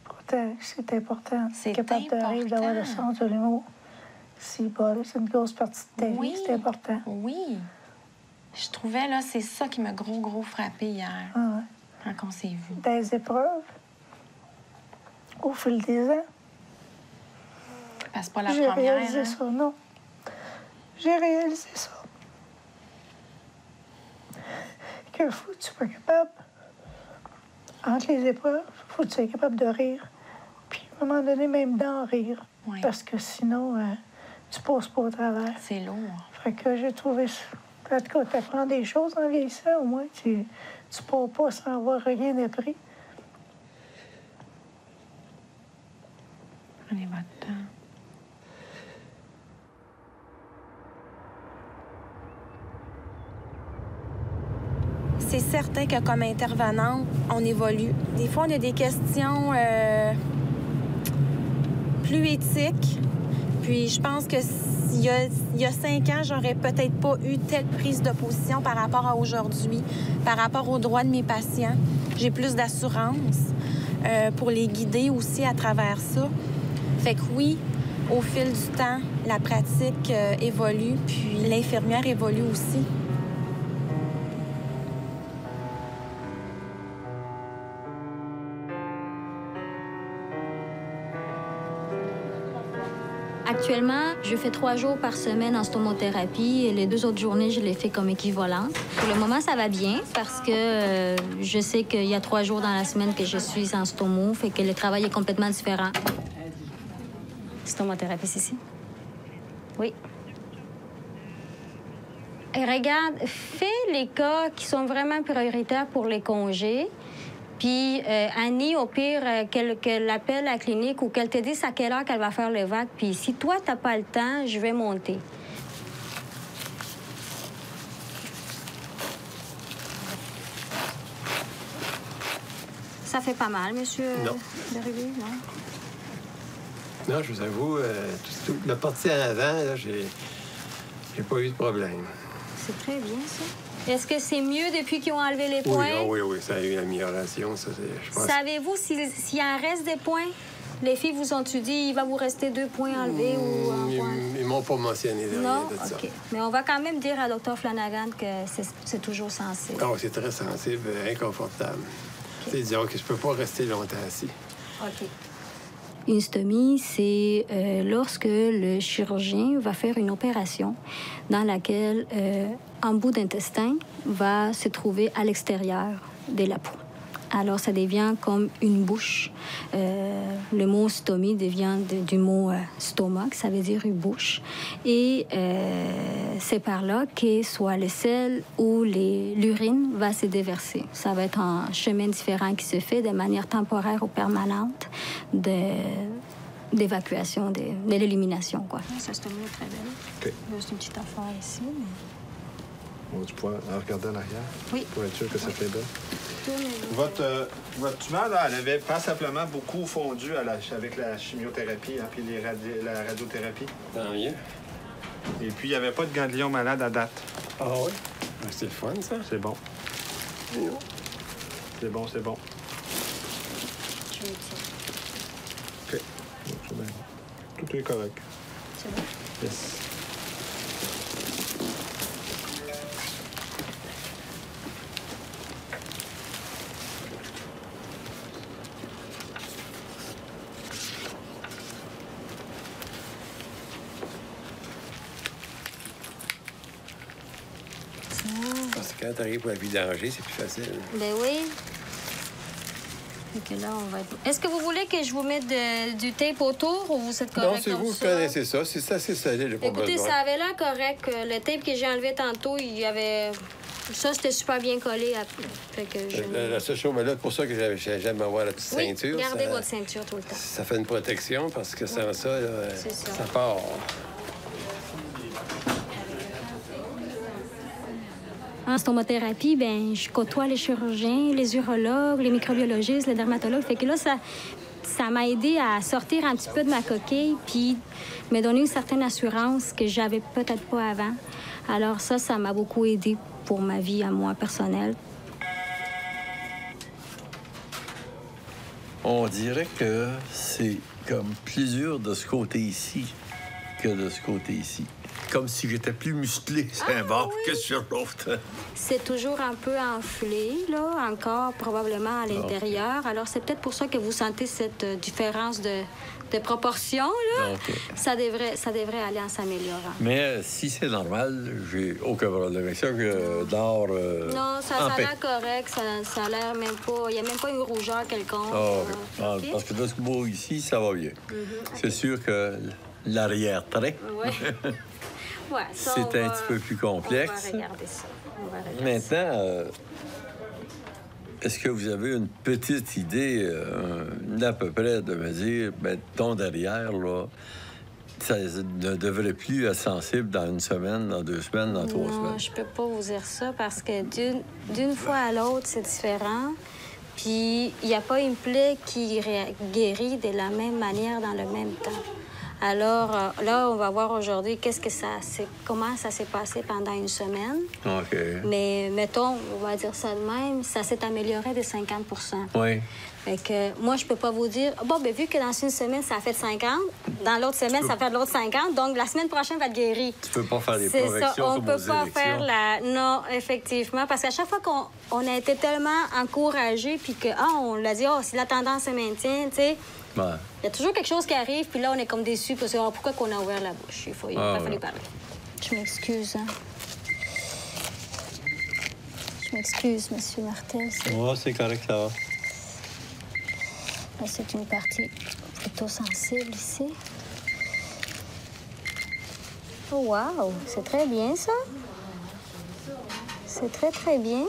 Pourtant, c'est important. C'est capable de rire, d'avoir le sens de l'humour. C'est une grosse partie de ta vie, c'est important. Oui. Je trouvais, là, c'est ça qui m'a gros frappé hier, quand on s'est vus. Des épreuves, au fil des ans. Parce que pas la J'ai première, réalisé ça, non. J'ai réalisé ça. Que faut que tu sois capable, entre les épreuves, faut que tu sois capable de rire. Puis, à un moment donné, même d'en rire. Oui. Parce que sinon, tu passes pas au travers. C'est lourd. Fait que j'ai trouvé ça. En tout cas, tu apprends des choses en vieillissant, au moins. Tu pars pas sans avoir rien appris. Prenez votre temps. C'est certain que comme intervenante, on évolue. Des fois, on a des questions plus éthiques. Puis je pense que il y a 5 ans, j'aurais peut-être pas eu telle prise de position par rapport à aujourd'hui, par rapport aux droits de mes patients. J'ai plus d'assurance pour les guider aussi à travers ça. Fait que oui, au fil du temps, la pratique évolue, puis l'infirmière évolue aussi. Actuellement, je fais 3 jours par semaine en stomothérapie et les 2 autres journées, je les fais comme équivalentes. Pour le moment, ça va bien parce que je sais qu'il y a 3 jours dans la semaine que je suis en stomo, fait que le travail est complètement différent. Stomothérapie, c'est ici? Oui. Et regarde, fais les cas qui sont vraiment prioritaires pour les congés. Puis Annie, au pire, qu'elle appelle la clinique ou qu'elle te dise à quelle heure qu'elle va faire le vague. Puis si toi, t'as pas le temps, je vais monter. Ça fait pas mal, monsieur Derivé, non? Non, je vous avoue, le portier en avant, là, j'ai pas eu de problème. C'est très bien, ça. Est-ce que c'est mieux depuis qu'ils ont enlevé les points? Oui, ça a eu une amélioration, ça, je pense. Savez-vous s'il en reste des points? Les filles vous ont-tu dit il va vous rester 2 points enlevés ou un point? Ils m'ont pas mentionné de rien de ça. OK. Mais on va quand même dire à Dr. Flanagan que c'est toujours sensible. Oh, c'est très sensible, inconfortable. Okay. Disons que je peux pas rester longtemps assis. OK. Une stomie, c'est lorsque le chirurgien va faire une opération dans laquelle un bout d'intestin va se trouver à l'extérieur de la peau. Alors, ça devient comme une bouche. Le mot stomie devient du mot stomac, ça veut dire une bouche. Et c'est par là que soit le sel ou l'urine va se déverser. Ça va être un chemin différent qui se fait de manière temporaire ou permanente d'évacuation, de l'élimination, quoi. Ça, stomie est très belle. OK. C'est une petite affaire ici, mais... On va pouvoir regarder en arrière? Oui. Pour être sûr que ça fait bien. Votre tumeur, là, elle avait passablement beaucoup fondu avec la chimiothérapie, hein, puis la radiothérapie. Tant mieux. Et puis, il n'y avait pas de ganglion malade à date. Ah oui? C'est le fun, ça. C'est bon. C'est bon, c'est bon. OK. C'est bien. Tout est correct. C'est bon? Yes. Parce que quand t'arrives pour la vidanger, c'est plus facile. Ben oui. Et que là, on va... Est-ce que vous voulez que je vous mette du tape autour ou vous êtes correct? Non, c'est vous qui connaissez ça. C'est assez solide, j'ai pas besoin. Écoutez, ça avait l'air correct. Le tape que j'ai enlevé tantôt, il y avait... Ça, c'était super bien collé. Fait que la seule chose, mais là, pour ça que j'aime avoir la petite ceinture. Gardez votre ceinture tout le temps. Ça fait une protection parce que sans ça, là, ça part. En stomothérapie, ben, je côtoie les chirurgiens, les urologues, les microbiologistes, les dermatologues. Fait que là, ça m'a aidé à sortir un petit peu de ma coquille puis me donner une certaine assurance que j'avais peut-être pas avant. Alors ça m'a beaucoup aidé pour ma vie à moi personnelle. On dirait que c'est comme plus dur de ce côté ici que de ce côté ici. Comme si j'étais plus musclé sur un bord que sur l'autre. C'est toujours un peu enflé, là, encore probablement à l'intérieur. Okay. Alors, c'est peut-être pour ça que vous sentez cette différence de proportion, là. Okay. Ça devrait aller en s'améliorant. Mais si c'est normal, j'ai aucun problème avec ça, que dors non, ça a l'air correct. Ça a l'air même pas... Il n'y a même pas une rougeur quelconque. Okay. Parce que de ce beau ici, ça va bien. C'est sûr que l'arrière-train... Oui. Ouais, c'est un petit peu plus complexe. On va regarder ça. Maintenant, est-ce que vous avez une petite idée d'à peu près de me dire, ben, ton derrière, là, ça ne devrait plus être sensible dans une semaine, dans 2 semaines, dans 3 semaines? Non, je peux pas vous dire ça parce que d'une fois à l'autre, c'est différent. Puis, il n'y a pas une plaie qui guérit de la même manière dans le même temps. Alors, là, on va voir aujourd'hui comment ça s'est passé pendant une semaine. OK. Mais, mettons, on va dire ça de même, ça s'est amélioré de 50 %. Oui. Fait que moi, je peux pas vous dire, bon, bien, vu que dans une semaine, ça a fait 50, dans l'autre semaine, ça fait de l'autre 50, donc la semaine prochaine va être guérie. Tu peux pas faire des projections. C'est ça, on peut pas faire la... Non, effectivement, parce qu'à chaque fois qu'on a été tellement encouragés, puis que, on l'a dit, si la tendance se maintient, tu sais... Il y a toujours quelque chose qui arrive, puis là, on est comme déçus parce que pourquoi qu'on a ouvert la bouche? Il a fallu parler. Je m'excuse, hein. Je m'excuse, M. Martel. C'est correct, ça va. Là, c'est une partie plutôt sensible ici. Oh, wow! C'est très bien, ça. C'est très, très bien.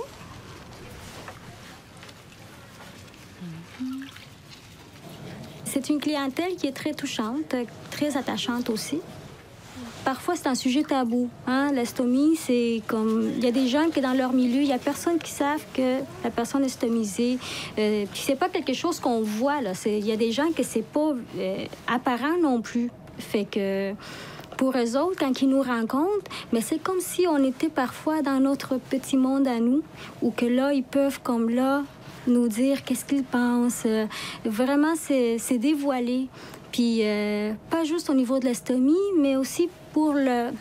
C'est une clientèle qui est très touchante, très attachante aussi. Parfois, c'est un sujet tabou. Hein? La stomie, c'est comme... Il y a des gens qui, dans leur milieu, il y a personne qui savent que la personne est stomisée. Puis c'est pas quelque chose qu'on voit, là. Il y a des gens que c'est pas apparent non plus. Fait que... Pour eux autres, quand ils nous rencontrent, mais c'est comme si on était parfois dans notre petit monde à nous, où que là, ils peuvent, comme là, nous dire qu'est-ce qu'ils pensent. Vraiment, c'est dévoilé. Puis, pas juste au niveau de la stomie, mais aussi pour leur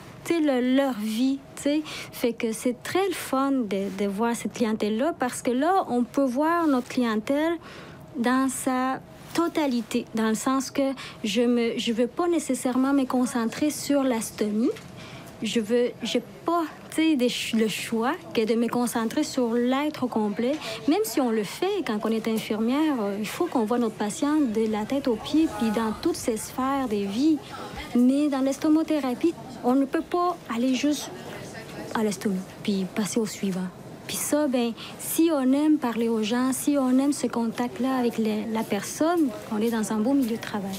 vie, t'sais. Fait que c'est très le fun de voir cette clientèle-là, parce que là, on peut voir notre clientèle dans sa totalité, dans le sens que je veux pas nécessairement me concentrer sur la stomie. J'ai pas, le choix que de me concentrer sur l'être au complet. Même si on le fait quand on est infirmière, il faut qu'on voit notre patiente de la tête aux pieds, puis dans toutes ses sphères des vies. Mais dans l'estomothérapie, on ne peut pas aller juste à l'estomie, puis passer au suivant. Puis ça, ben, si on aime parler aux gens, si on aime ce contact-là avec la personne, on est dans un beau milieu de travail.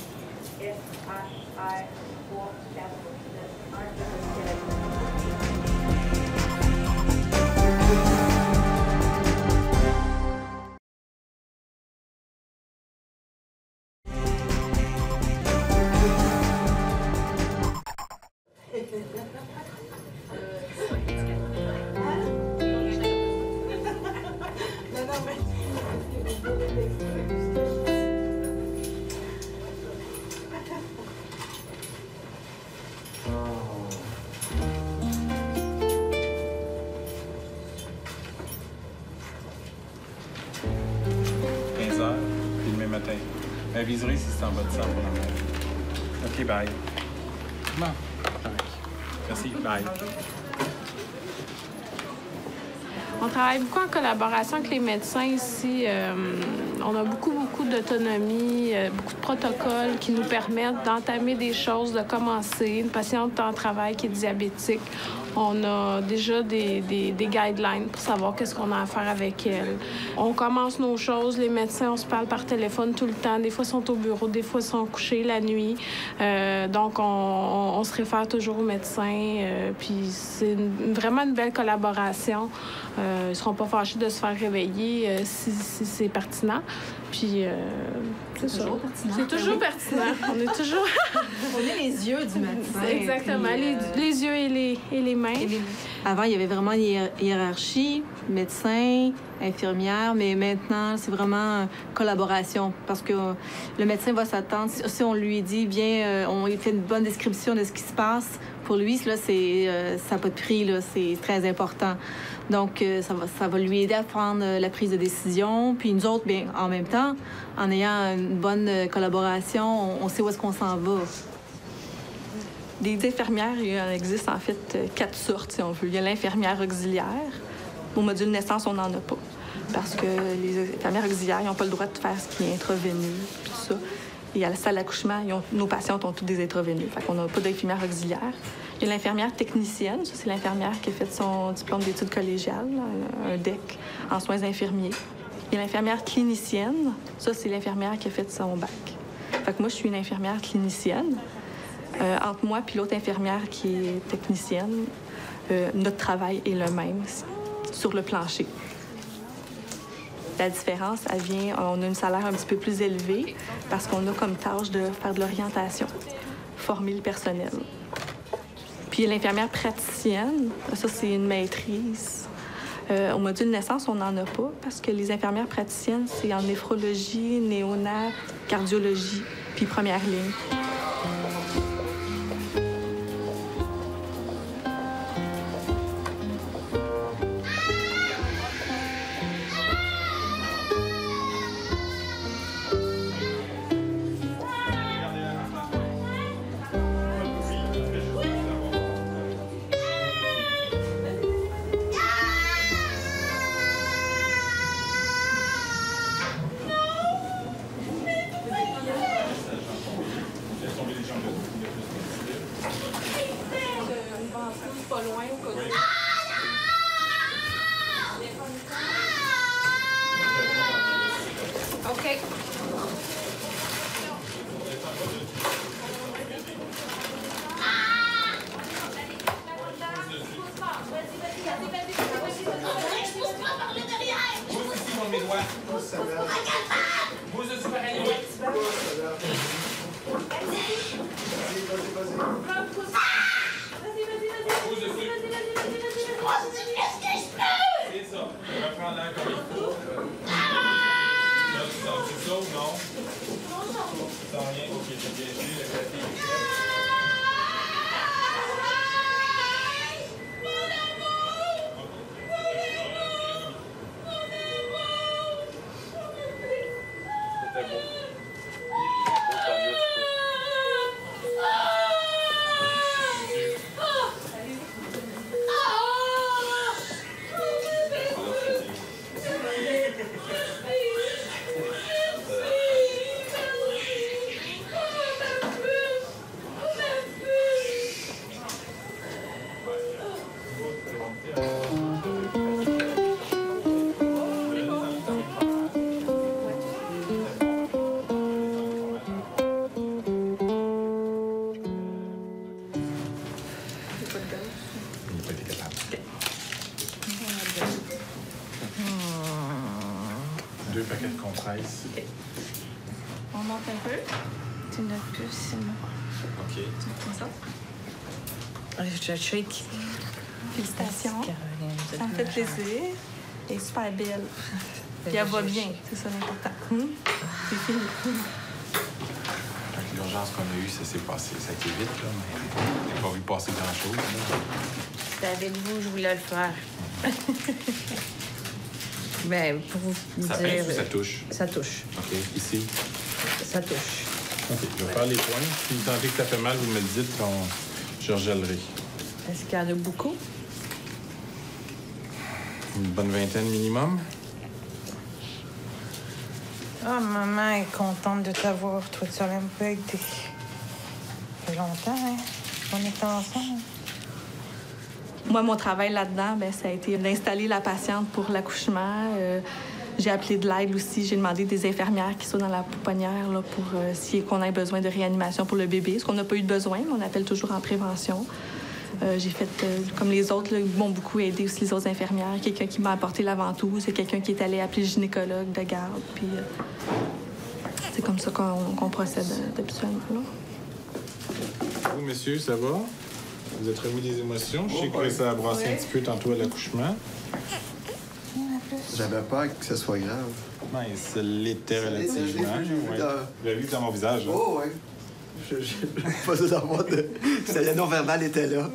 Aviserai si c'est en bas de ça pour la mère. OK, bye. Bon. Merci, bye. On travaille beaucoup en collaboration avec les médecins ici. On a beaucoup d'autonomie, beaucoup de protocoles qui nous permettent d'entamer des choses, de commencer. Une patiente en travail qui est diabétique, on a déjà des guidelines pour savoir qu'est-ce qu'on a à faire avec elle. On commence nos choses, les médecins, on se parle par téléphone tout le temps. Des fois, ils sont au bureau, des fois, ils sont couchés la nuit. Donc, on se réfère toujours aux médecins. Puis, c'est vraiment une belle collaboration. Ils ne seront pas fâchés de se faire réveiller si c'est pertinent. Puis, c'est ça. C'est toujours pertinent. On est toujours... On est les yeux du médecin. Exactement. Puis, les yeux et les mains. Avant, il y avait vraiment une hiérarchie, médecin, infirmière, mais maintenant, c'est vraiment collaboration parce que le médecin va s'attendre. Si on lui dit, viens, on lui fait une bonne description de ce qui se passe, pour lui, là, ça n'a pas de prix, là, c'est très important. Donc, ça va lui aider à prendre la prise de décision. Puis nous autres, bien, en même temps, en ayant une bonne collaboration, on sait où est-ce qu'on s'en va. Des infirmières, il en existe en fait 4 sortes, si on veut. Il y a l'infirmière auxiliaire. Au module naissance, on n'en a pas. Parce que les infirmières auxiliaires, ils n'ont pas le droit de faire ce qui est intraveineux, tout ça. Et à la salle d'accouchement, nos patientes ont toutes des intraveineux. Fait qu'on n'a pas d'infirmière auxiliaire. Il y a l'infirmière technicienne. Ça, c'est l'infirmière qui a fait son diplôme d'études collégiales, un DEC en soins infirmiers. Il y a l'infirmière clinicienne. Ça, c'est l'infirmière qui a fait son bac. Fait que moi, je suis une infirmière clinicienne. Entre moi et l'autre infirmière qui est technicienne, notre travail est le même sur le plancher. La différence, elle vient, on a un salaire un petit peu plus élevé parce qu'on a comme tâche de faire de l'orientation, former le personnel. Puis l'infirmière praticienne, ça, c'est une maîtrise. Au module naissance, on n'en a pas parce que les infirmières praticiennes, c'est en néphrologie, néonat, cardiologie, puis première ligne. paquet de compresses. OK. On monte un peu. Tu n'as plus, c'est moi. OK. Comme ça. Je shake. Félicitations. Ça me fait plaisir. Elle est super belle. Puis elle va bien, c'est ça l'important. C'est fini. L'urgence qu'on a eue, ça s'est passé. Ça a été vite, là, mais on n'a pas vu passer grand-chose. C'était avec vous, je voulais le faire. Ben, pour vous ça dire... pince ou ça touche? Ça touche. OK. Ici? Ça touche. OK. Je vais faire les points. Si vous sentez que ça fait mal, vous me le dites, je regèlerai. Est-ce qu'il y en a beaucoup? Une bonne vingtaine minimum. Ah, maman est contente de t'avoir. Toi, tu l'aimes pas aider. Ça fait longtemps, hein? On est ensemble. Moi, mon travail là-dedans, ben, ça a été d'installer la patiente pour l'accouchement. J'ai appelé de l'aide aussi. J'ai demandé des infirmières qui sont dans la pouponnière là, pour si qu'on ait besoin de réanimation pour le bébé. Parce qu'on n'a pas eu de besoin, mais on appelle toujours en prévention. J'ai fait, comme les autres, là, ils m'ont beaucoup aidé aussi, les autres infirmières. Quelqu'un qui m'a apporté la ventouse, c'est quelqu'un qui est allé appeler le gynécologue de garde. Puis c'est comme ça qu'on procède habituellement. Là. Vous, monsieur, ça va? Vous êtes remis des émotions? Je sais que ça a brassé un petit peu tantôt à l'accouchement. J'avais peur que ce soit grave. Ouais, ça l'était relativement. Ouais. Vous l'avez vu dans mon visage. Hein? Oh, oui. J'ai pas besoin d'avoir de... Le non-verbal était là.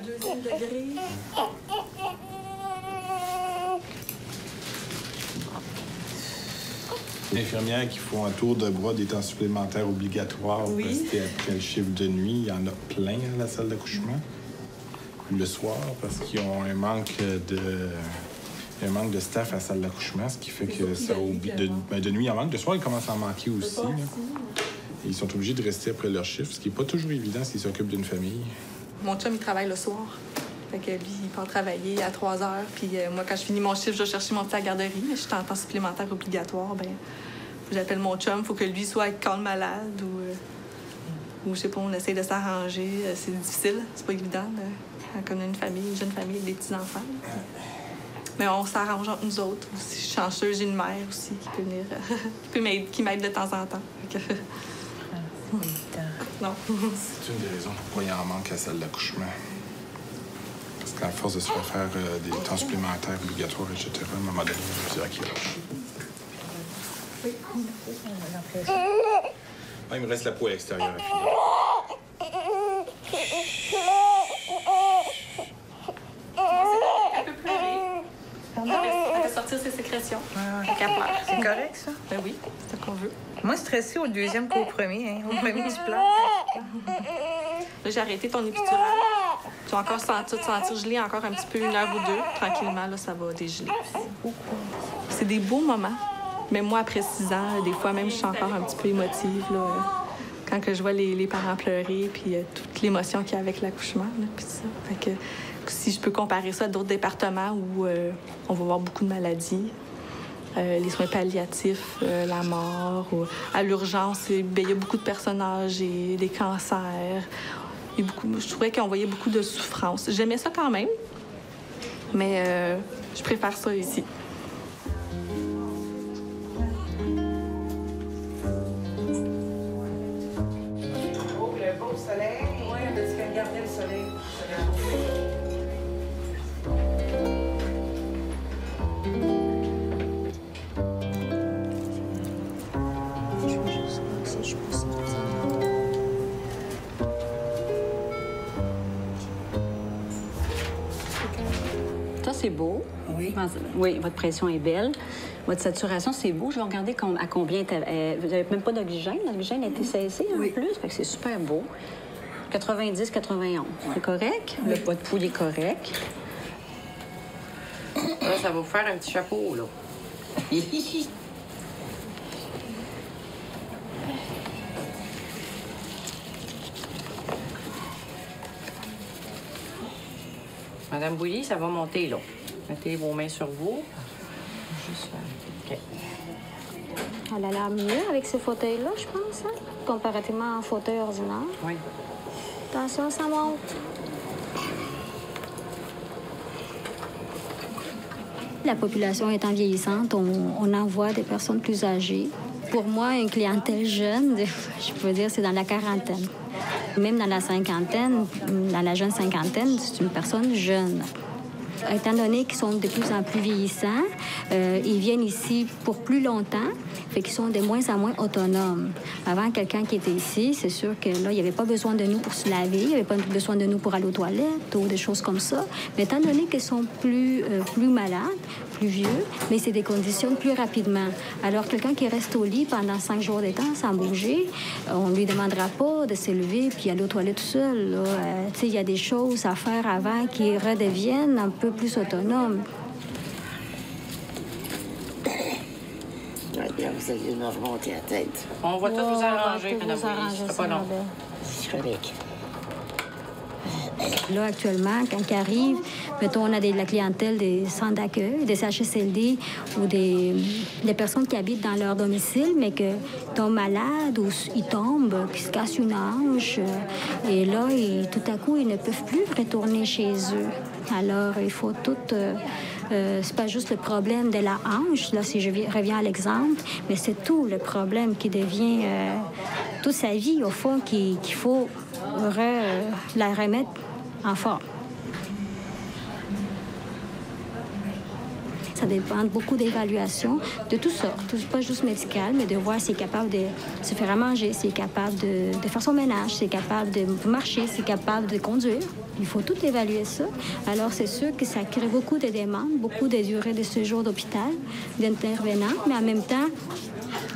Deuxième degré. Les infirmières qui font un tour de bras des temps supplémentaires obligatoires pour rester après le chiffre de nuit, il y en a plein à la salle d'accouchement. Le soir, parce qu'ils ont un manque de staff à la salle d'accouchement, ce qui fait que ça de nuit, il en manque. De soir, il commence à en manquer aussi. Là. Et ils sont obligés de rester après leur chiffre, ce qui n'est pas toujours évident s'ils s'occupent d'une famille. Mon chum, il travaille le soir. Fait que lui, il part travailler à 3 heures. Puis moi, quand je finis mon chiffre, je vais chercher mon petit à la garderie. Mais je suis en temps supplémentaire obligatoire. Ben, j'appelle mon chum. Il faut que lui soit avec quand malade ou je sais pas, on essaie de s'arranger. C'est difficile. C'est pas évident. Quand on a une jeune famille avec des petits-enfants. Mais on s'arrange entre nous autres. Si je suis chanceuse, j'ai une mère aussi qui peut venir, qui m'aide de temps en temps. Non. C'est une des raisons pourquoi il y en manque à la salle d'accouchement. Parce qu'à force de se faire des temps supplémentaires obligatoires, etc., à un moment donné, il y a plusieurs qui lâchent. Il me reste la peau à l'extérieur à finir. Elle peut pleurer. Elle peut sortir ses sécrétions. C'est correct, ça? Ben oui, c'est ce qu'on veut. Moi, stressée au deuxième qu'au premier. Hein. Au premier, tu pleures. Là, j'ai arrêté ton épidural. Tu vas encore sentir geler encore un petit peu, 1 heure ou 2. Tranquillement, là, ça va dégeler. C'est des beaux moments. Mais moi, après 6 ans, des fois même, je suis encore un petit peu émotive. Là, quand que je vois les parents pleurer, puis toute l'émotion qu'il y a avec l'accouchement. Puis ça. Fait que si je peux comparer ça à d'autres départements où on va voir beaucoup de maladies, les soins palliatifs, la mort, à l'urgence, il y a beaucoup de personnes âgées, des cancers. Je trouvais qu'on voyait beaucoup de souffrance. J'aimais ça quand même, mais je préfère ça ici. Oh, le beau soleil. Oui, on a dit qu'elle gardait le soleil. Ça, c'est beau. Oui. Oui, votre pression est belle. Votre saturation, c'est beau. Je vais regarder à combien... Vous n'avez même pas d'oxygène. L'oxygène a été cessé en plus. Fait que c'est super beau. 90, 91. C'est correct? Oui. Votre pouls est correct. Là, ça va vous faire un petit chapeau, là. Madame Bouilly, ça va monter, là. Mettez vos mains sur vous. Juste OK. Elle a l'air mieux avec ces fauteuils-là, je pense, hein? Comparativement à un fauteuil ordinaire. Oui. Attention, ça monte. La population étant vieillissante, on envoie des personnes plus âgées. Pour moi, une clientèle jeune, je peux dire, c'est dans la quarantaine. Même dans la cinquantaine, dans la jeune cinquantaine, c'est une personne jeune. Étant donné qu'ils sont de plus en plus vieillissants, ils viennent ici pour plus longtemps, fait qu'ils sont de moins en moins autonomes. Avant, quelqu'un qui était ici, c'est sûr que là, il n'y avait pas besoin de nous pour se laver, il n'y avait pas besoin de nous pour aller aux toilettes ou des choses comme ça. Mais étant donné qu'ils sont plus malades, plus vieux, mais c'est des conditions plus rapidement. Alors, quelqu'un qui reste au lit pendant 5 jours de temps sans bouger, on ne lui demandera pas de s'élever puis aller aux toilettes tout seul. Tu sais, il y a des choses à faire avant qu'ils redeviennent un peu plus autonomes. Bien, vous allez me remonter la tête. On va tout vous arranger, madame. C'est pas long. C'est correct. Là, actuellement, quand ils arrivent, mettons, on a de la clientèle des centres d'accueil, des CHSLD ou des personnes qui habitent dans leur domicile, mais qui tombent malades ou ils tombent, qui se cassent une hanche. Et là, tout à coup, ils ne peuvent plus retourner chez eux. Alors, il faut tout... c'est pas juste le problème de la hanche, là, si je reviens à l'exemple, mais c'est tout le problème qui devient toute sa vie, au fond, qu'il faut la remettre en forme. Ça dépend beaucoup d'évaluations, de toutes sortes, pas juste médicales, mais de voir s'il est capable de se faire à manger, s'il est capable de faire son ménage, s'il est capable de marcher, s'il est capable de conduire. Il faut tout évaluer ça. Alors, c'est sûr que ça crée beaucoup de demandes, beaucoup de durées de séjour d'hôpital, d'intervenants, mais en même temps,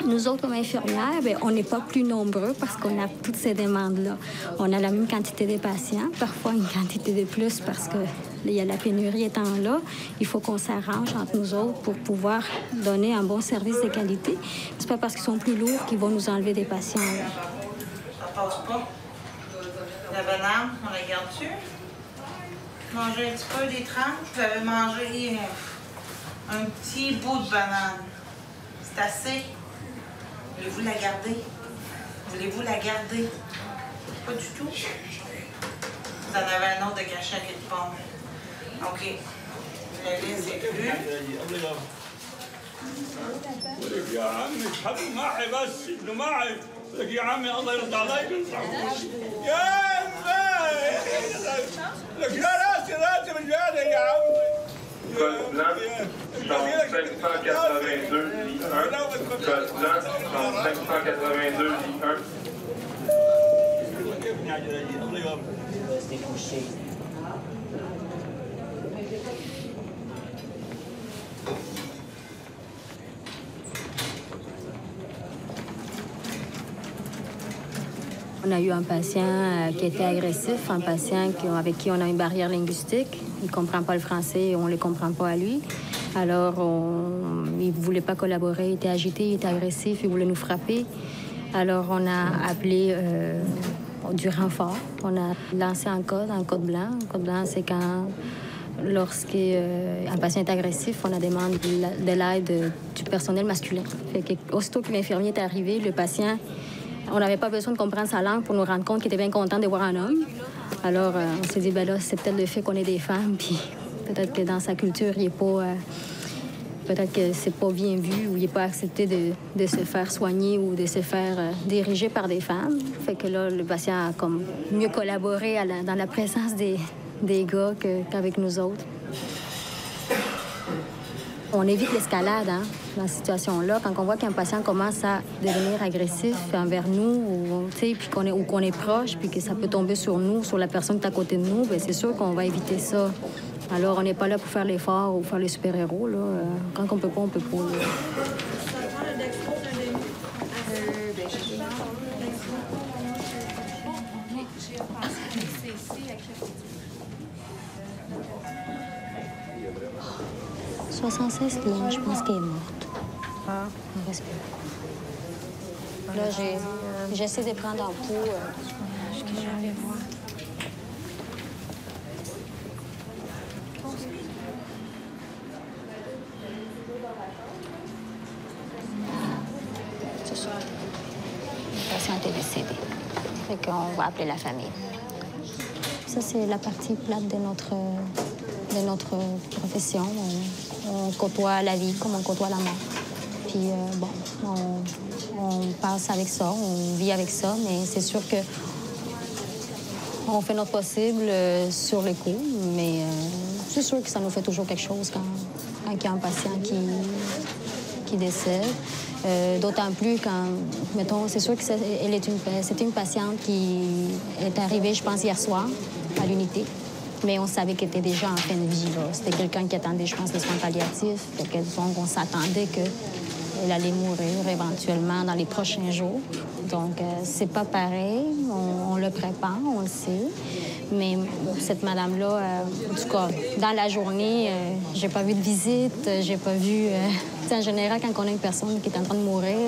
nous autres, comme infirmières, bien, on n'est pas plus nombreux parce qu'on a toutes ces demandes-là. On a la même quantité de patients, parfois une quantité de plus parce qu'il y a la pénurie étant là. Il faut qu'on s'arrange entre nous autres pour pouvoir donner un bon service de qualité. C'est pas parce qu'ils sont plus lourds qu'ils vont nous enlever des patients. Là. Ça passe pas. La banane, on la garde-tu? Manger un petit peu des tranches. Vous avez mangé un petit bout de banane. C'est assez. Voulez-vous la garder? Voulez-vous la garder? Pas du tout. Vous en avez un autre de caché à quelque part. OK. Vous la laissez plus. ولك يا عمي اشحبوا معي بس ابنوا معي ولك يا عمي الله يرضى عليك يا لك يا راسي رجالي يا عمي Code blanc, 582, lit 1. Code blanc, 582, lit 1. On a eu un patient qui était agressif, un patient avec qui on a une barrière linguistique. Il ne comprend pas le français et on ne le comprend pas à lui. Alors, il ne voulait pas collaborer, il était agité, il était agressif, il voulait nous frapper. Alors, on a appelé du renfort. On a lancé un code blanc. Un code blanc, c'est quand, lorsqu'un patient est agressif, on a demandé de l'aide du personnel masculin. Fait que, aussitôt que l'infirmier est arrivé, le patient... On n'avait pas besoin de comprendre sa langue pour nous rendre compte qu'il était bien content de voir un homme. Alors, on s'est dit, ben là, c'est peut-être le fait qu'on est des femmes, puis peut-être que dans sa culture, il est pas... peut-être que c'est pas bien vu ou il n'est pas accepté de se faire soigner ou de se faire diriger par des femmes. Fait que là, le patient a comme mieux collaboré dans la présence des gars qu'avec nous autres. On évite l'escalade, hein, dans cette situation-là. Quand on voit qu'un patient commence à devenir agressif envers nous, puis qu'on est proche, puis que ça peut tomber sur nous, sur la personne qui est à côté de nous, bien, c'est sûr qu'on va éviter ça. Alors, on n'est pas là pour faire l'effort ou faire les super-héros. Là. Quand on peut pas, on peut pas. Là. 76 kilos, je pense qu'elle est morte. Ah. Là, j'essaie de prendre un pouls. Je vais aller voir. C'est ça. Le patient est décédé. Fait qu'on va appeler la famille. Ça, c'est la partie plate de notre profession. on côtoie la vie comme on côtoie la mort. Puis, bon, on passe avec ça, on vit avec ça, mais c'est sûr que on fait notre possible sur le coup, mais c'est sûr que ça nous fait toujours quelque chose quand il y a un patient qui décède. D'autant plus quand, mettons, c'est sûr que c'était une patiente qui est arrivée, je pense, hier soir à l'unité. Mais on savait qu'elle était déjà en fin de vie. C'était quelqu'un qui attendait, je pense, les soins palliatifs. Donc, on s'attendait qu'elle allait mourir éventuellement dans les prochains jours. Donc, c'est pas pareil. On le prépare, on le sait. Mais cette madame-là, en tout cas, dans la journée, j'ai pas vu de visite, j'ai pas vu... en général, quand on a une personne qui est en train de mourir,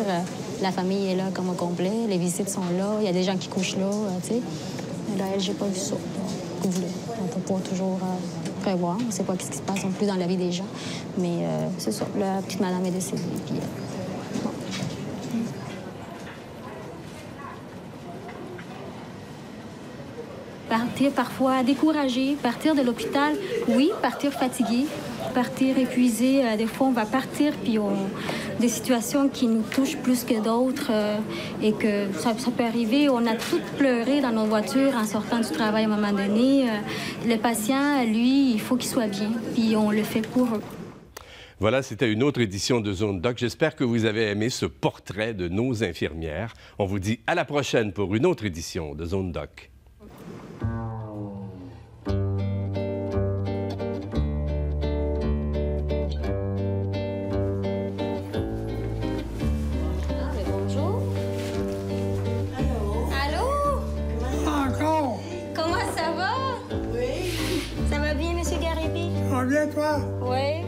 la famille est là comme au complet, les visites sont là, il y a des gens qui couchent là, tu sais. Là, elle, j'ai pas vu ça. On peut pas toujours prévoir, on sait pas ce qui se passe non plus dans la vie des gens. Mais c'est ça, la petite madame est décédée. Puis, bon. Partir parfois découragé, partir de l'hôpital, oui, partir fatigué, partir épuisé. Des fois, on va partir, puis des situations qui nous touchent plus que d'autres et que ça peut arriver. On a toutes pleuré dans nos voitures en sortant du travail à un moment donné. Le patient, lui, il faut qu'il soit bien, puis on le fait pour eux. Voilà, c'était une autre édition de Zone Doc. J'espère que vous avez aimé ce portrait de nos infirmières. On vous dit à la prochaine pour une autre édition de Zone Doc. Bien, toi? Oui.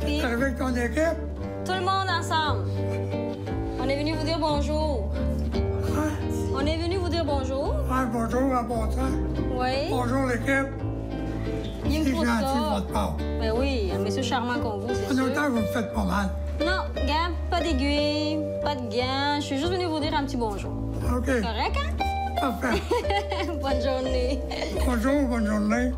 T'es arrivé avec ton équipe? Tout le monde ensemble. On est venu vous dire bonjour. Hein? On est venu vous dire bonjour. Ouais, bonjour à bon temps. Oui. Bonjour, l'équipe. C'est gentil de votre part. Ben oui, un monsieur charmant comme vous, c'est sûr. En autant que vous me faites pas mal. Non, gars, pas d'aiguille, pas de gants. Je suis juste venue vous dire un petit bonjour. OK. Correct, hein? Parfait. Bonne journée. Bonjour, bonne journée.